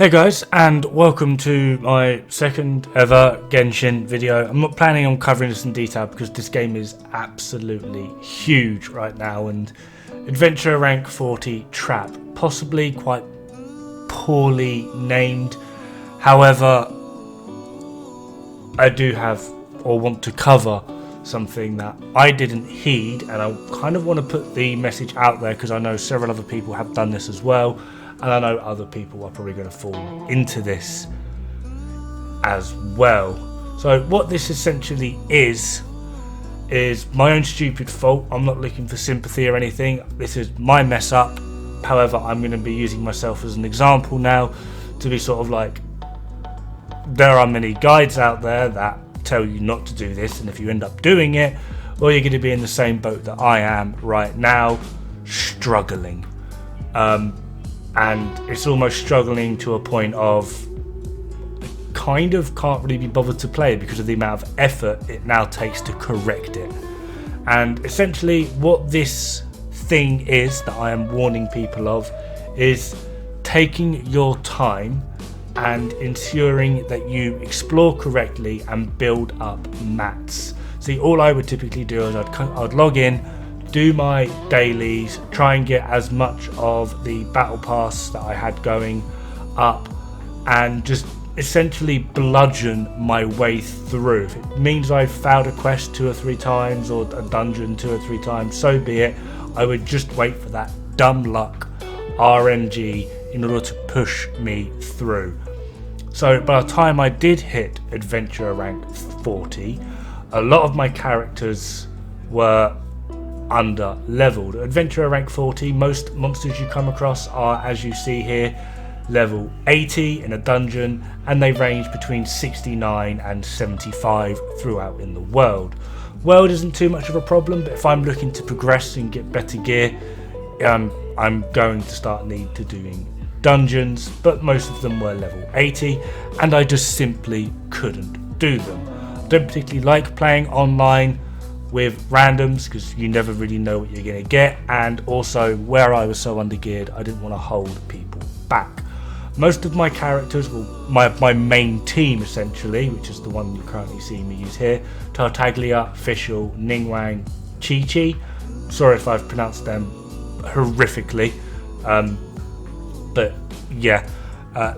Hey guys, and welcome to my second ever Genshin video. I'm not planning on covering this in detail because this game is absolutely huge right now, and Adventure Rank 40 Trap, possibly quite poorly named. However, I do have or want to cover something that I didn't heed, and I kind of want to put the message out there because I know several other people have done this as well. And I know other people are probably going to fall into this as well. So what this essentially is my own stupid fault. I'm not looking for sympathy or anything. This is my mess up. However, I'm going to be using myself as an example now to be sort of like, there are many guides out there that tell you not to do this. And if you end up doing it, well, you're going to be in the same boat that I am right now, struggling. And it's almost struggling to a point of kind of can't really be bothered to play because of the amount of effort it now takes to correct it. And essentially what this thing is that I am warning people of is taking your time and ensuring that you explore correctly and build up mats. See, all I would typically do is I'd log in, do my dailies, try and get as much of the battle pass that I had going up, and just essentially bludgeon my way through. If it means I've failed a quest 2 or 3 times or a dungeon 2 or 3 times, so be it. I would just wait for that dumb luck RNG in order to push me through. So by the time I did hit Adventurer rank 40, a lot of my characters were under leveled. Adventurer rank 40, most monsters you come across are, as you see here, level 80 in a dungeon, and they range between 69 and 75 throughout in the world. World isn't too much of a problem, but if I'm looking to progress and get better gear, I'm going to start need to doing dungeons, but most of them were level 80 and I just simply couldn't do them. I don't particularly like playing online with randoms because you never really know what you're going to get, and also where I was so undergeared, I didn't want to hold people back. Most of my characters, well, my main team essentially, which is the one you currently see me use here, Tartaglia, Fischl, Ningguang, Chi-Chi, sorry if I've pronounced them horrifically, but yeah,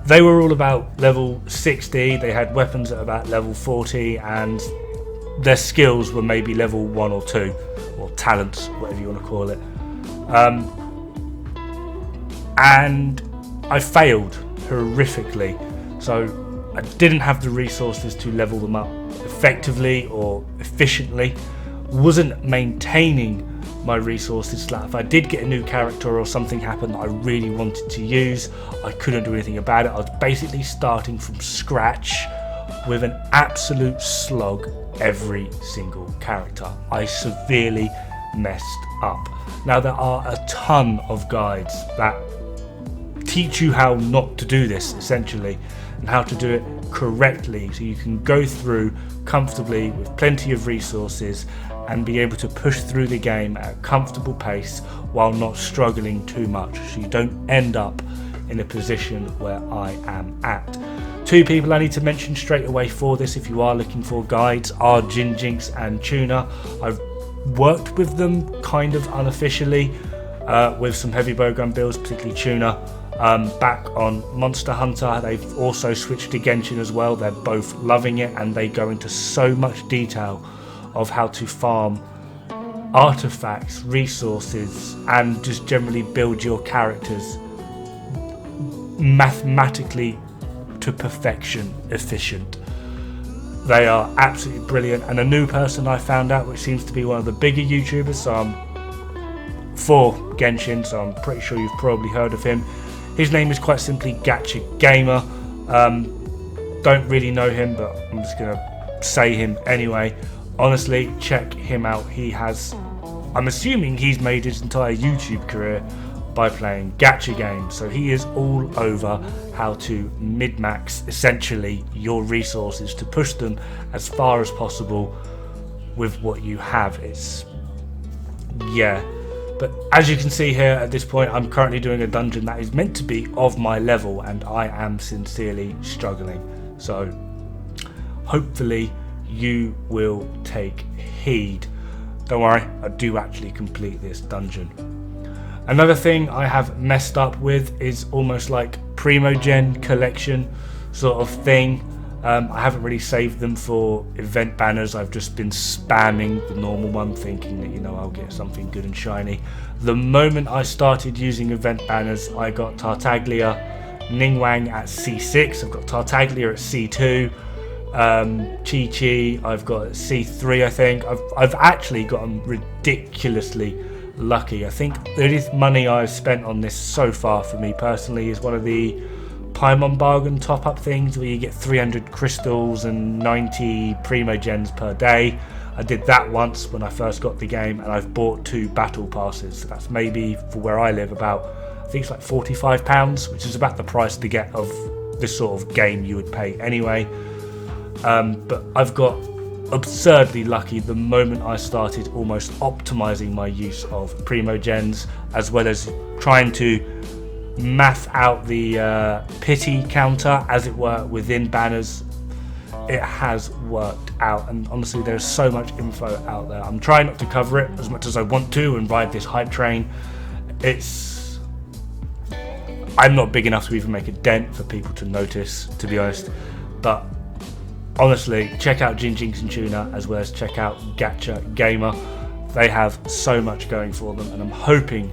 they were all about level 60, they had weapons at about level 40, and their skills were maybe level 1 or 2, or talents, whatever you want to call it. And I failed horrifically, so I didn't have the resources to level them up effectively or efficiently. Wasn't maintaining my resources, so that if I did get a new character or something happened that I really wanted to use, I couldn't do anything about it. I was basically starting from scratch with an absolute slog every single character. I severely messed up. Now there are a ton of guides that teach you how not to do this essentially, and how to do it correctly so you can go through comfortably with plenty of resources and be able to push through the game at a comfortable pace while not struggling too much, so you don't end up in a position where I am at. 2 people I need to mention straight away for this, if you are looking for guides, are Jinx and Tuna. I've worked with them kind of unofficially with some heavy bowgun builds, particularly Tuna. Back on Monster Hunter, they've also switched to Genshin as well. They're both loving it, and they go into so much detail of how to farm artifacts, resources, and just generally build your characters mathematically to perfection efficient. They are absolutely brilliant. And a new person I found out, which seems to be one of the bigger YouTubers for Genshin, so I'm pretty sure you've probably heard of him. His name is quite simply Gacha Gamer. Don't really know him, but I'm just gonna say him anyway. Honestly, check him out. He has, I'm assuming he's made his entire YouTube career by playing gacha games, so he is all over how to mid-max essentially your resources to push them as far as possible with what you have. It's, yeah, But as you can see here at this point, I'm currently doing a dungeon that is meant to be of my level, and I am sincerely struggling. So hopefully you will take heed. Don't worry, I do actually complete this dungeon. Another thing I have messed up with is almost like Primogen collection sort of thing. I haven't really saved them for event banners. I've just been spamming the normal one, thinking that, you know, I'll get something good and shiny. The moment I started using event banners, I got Tartaglia, Ningguang at C6. I've got Tartaglia at C2. Chi-Chi I've got at C3. I think I've actually gotten ridiculously lucky. I think the only money I've spent on this so far for me personally is one of the Paimon bargain top-up things where you get 300 crystals and 90 Primogens per day. I did that once when I first got the game, and I've bought 2 battle passes. So that's maybe, for where I live, about, I think it's like £45, which is about the price to get of this sort of game you would pay anyway. But I've got absurdly lucky the moment I started almost optimizing my use of Primogens, as well as trying to math out the pity counter, as it were, within banners. It has worked out, and honestly there's so much info out there. I'm trying not to cover it as much as I want to and ride this hype train. I'm not big enough to even make a dent for people to notice, to be honest, but honestly, check out Genshin Tuna as well as check out Gacha Gamer. They have so much going for them, and I'm hoping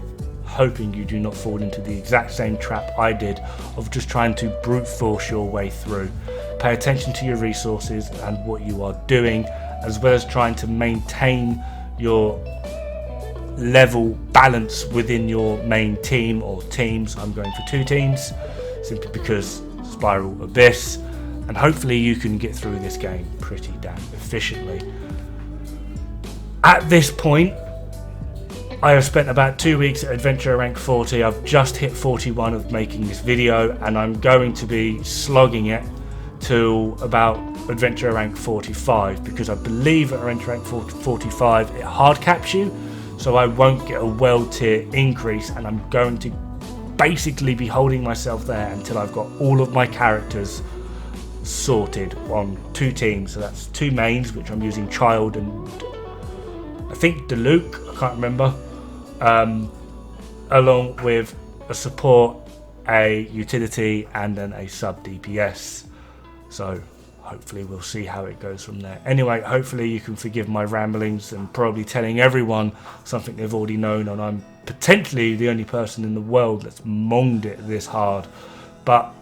you do not fall into the exact same trap I did of just trying to brute force your way through. Pay attention to your resources and what you are doing, as well as trying to maintain your level balance within your main team or teams. I'm going for 2 teams simply because Spiral Abyss, and hopefully you can get through this game pretty damn efficiently. At this point, I have spent about 2 weeks at Adventure Rank 40. I've just hit 41 of making this video, and I'm going to be slogging it to about Adventure Rank 45, because I believe at Adventure Rank 45 it hard caps you, so I won't get a world tier increase, and I'm going to basically be holding myself there until I've got all of my characters sorted on 2 teams. So that's 2 mains, which I'm using Child and I think Diluc, I can't remember, along with a support, a utility, and then a sub DPS. So hopefully we'll see how it goes from there. Anyway, hopefully you can forgive my ramblings and probably telling everyone something they've already known, and I'm potentially the only person in the world that's monged it this hard. But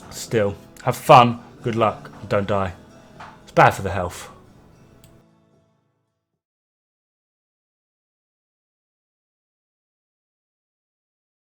still, have fun, good luck, don't die. It's bad for the health.